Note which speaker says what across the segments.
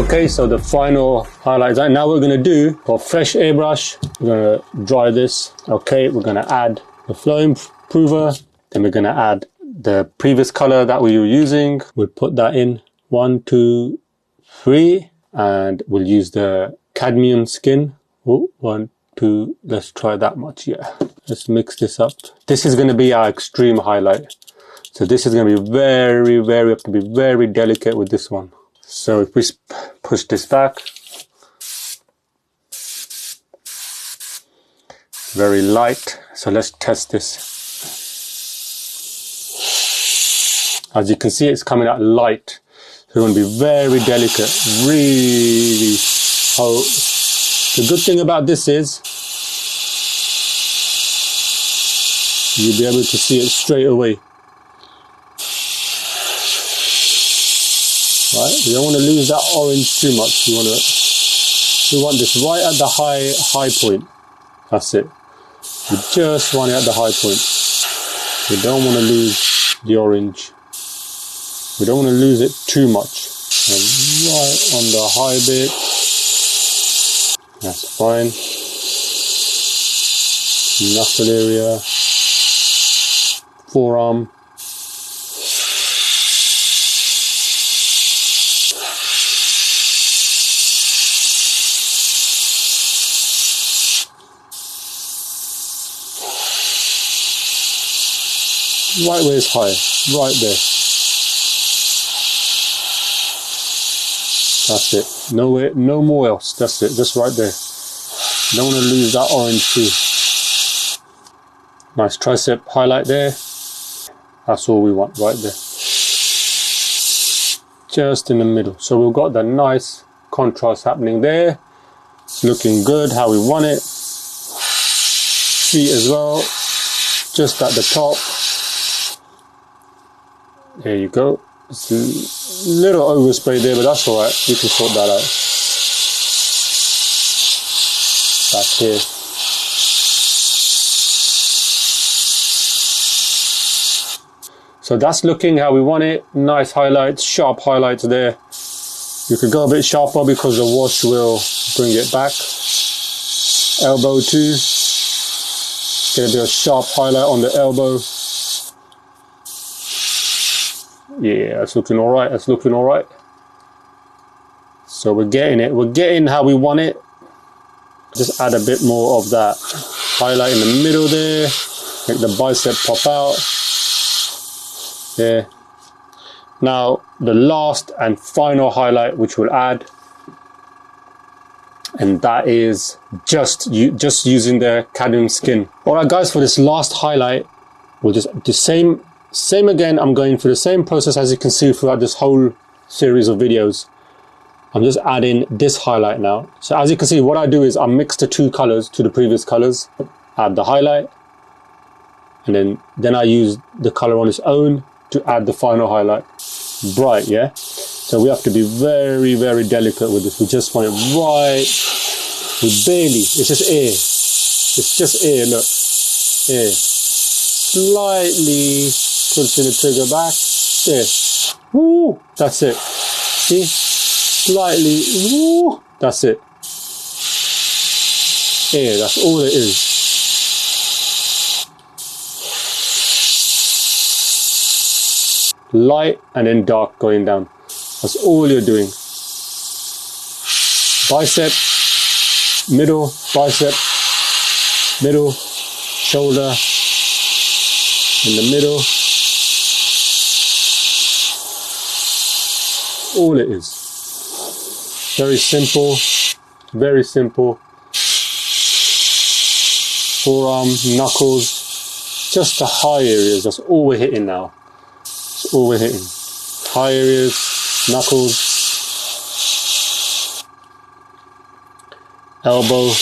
Speaker 1: Okay, so the final highlights. Right now we're going to do for fresh airbrush, we're going to dry this. Okay, we're going to add the flow improver. Then we're going to add the previous color that we were using. We'll put that in 1, 2, 3, and we'll use the cadmium skin. Oh, 1, 2, let's try that much. Yeah, let's mix this up. This is going to be our extreme highlight. So this is going to be very, very, have to be very delicate with this one. So if we push this back, very light. So let's test this. As you can see, it's coming out light. So we're going to be very delicate, really. Oh, the good thing about this is you'll be able to see it straight away. Right? We don't want to lose that orange too much. We want this right at the high point. That's it. We just want it at the high point. We don't want to lose the orange. We don't want to lose it too much. And right on the high bit. That's fine. Knuckle area. Forearm. Right where it's high, right there. That's it. Nowhere, no more else. That's it. Just right there. Don't want to lose that orange too. Nice tricep highlight there. That's all we want right there. Just in the middle. So we've got the nice contrast happening there. It's looking good how we want it. Feet as well. Just at the top. There you go. It's a little overspray there, but that's alright. You can sort that out. Back here. So that's looking how we want it. Nice highlights, sharp highlights there. You could go a bit sharper because the wash will bring it back. Elbow too. Get a bit of sharp highlight on the elbow. Yeah, that's looking all right. That's looking all right. So we're getting it. We're getting how we want it. Just add a bit more of that highlight in the middle there. Make the bicep pop out. There. Now, the last and final highlight which we'll add, and that is just using the cadmium skin. All right, guys, for this last highlight, we'll just do same again. I'm going through the same process as you can see throughout this whole series of videos. I'm just adding this highlight now. So as you can see, what I do is I mix the two colors to the previous colors, add the highlight, and then I use the color on its own to add the final highlight. Bright, yeah? So we have to be very, very delicate with this. We just want it right. We barely, it's just air. It's just air, look. Air. Slightly pushing the trigger back. There. Woo! That's it. See? Slightly. Woo! That's it. Air, that's all it is. Light and then dark going down. That's all you're doing. Bicep, middle, bicep, middle, shoulder, in the middle. All it is. Very simple, very simple. Forearm, knuckles, just the high areas. That's all we're hitting now. That's all we're hitting. High areas, knuckles, elbow.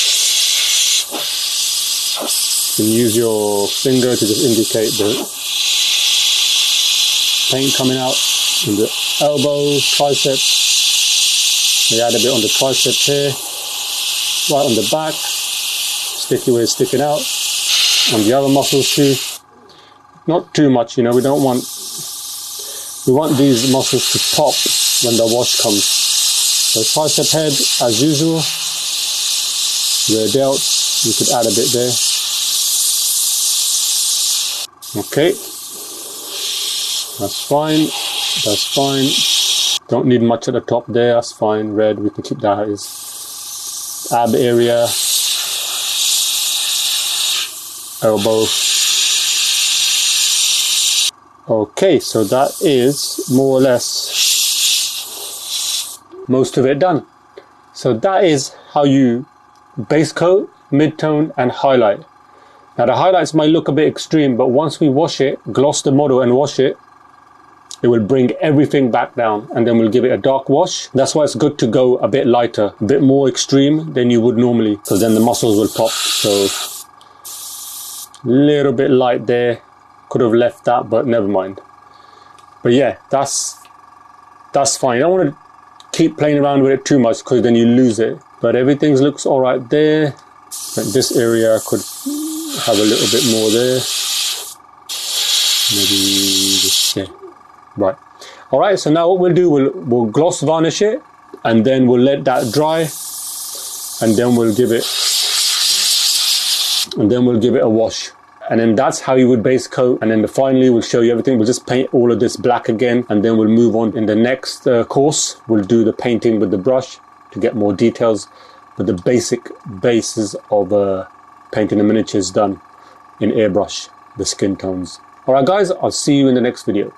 Speaker 1: You can use your finger to just indicate the paint coming out in the elbow, tricep. We add a bit on the tricep here, right on the back, sticky where it's sticking out, on the other muscles too. Not too much, you know, we want these muscles to pop when the wash comes. So tricep head, as usual, rear delts, you could add a bit there. Okay, that's fine, that's fine. Don't need much at the top there, that's fine. Red, we can keep that as is. Ab area, elbow. Okay, so that is more or less most of it done. So that is how you base coat, mid-tone and highlight. Now the highlights might look a bit extreme, but once we wash it, gloss the model and wash it, it will bring everything back down, and then we'll give it a dark wash. That's why it's good to go a bit lighter, a bit more extreme than you would normally, because then the muscles will pop. So little bit light there, could have left that, but never mind. But yeah, that's fine. You don't want to keep playing around with it too much, because then you lose it. But everything looks all right there. Like this area could have a little bit more there. Maybe just, yeah. Right. All right. So now what we'll do, we'll gloss varnish it, and then we'll let that dry, and then we'll give it a wash. And then that's how you would base coat. And then finally we'll show you everything. We'll just paint all of this black again, and then we'll move on. In the next course, we'll do the painting with the brush to get more details. But the basic basis of painting the miniatures done in airbrush, the skin tones. All right, guys, I'll see you in the next video.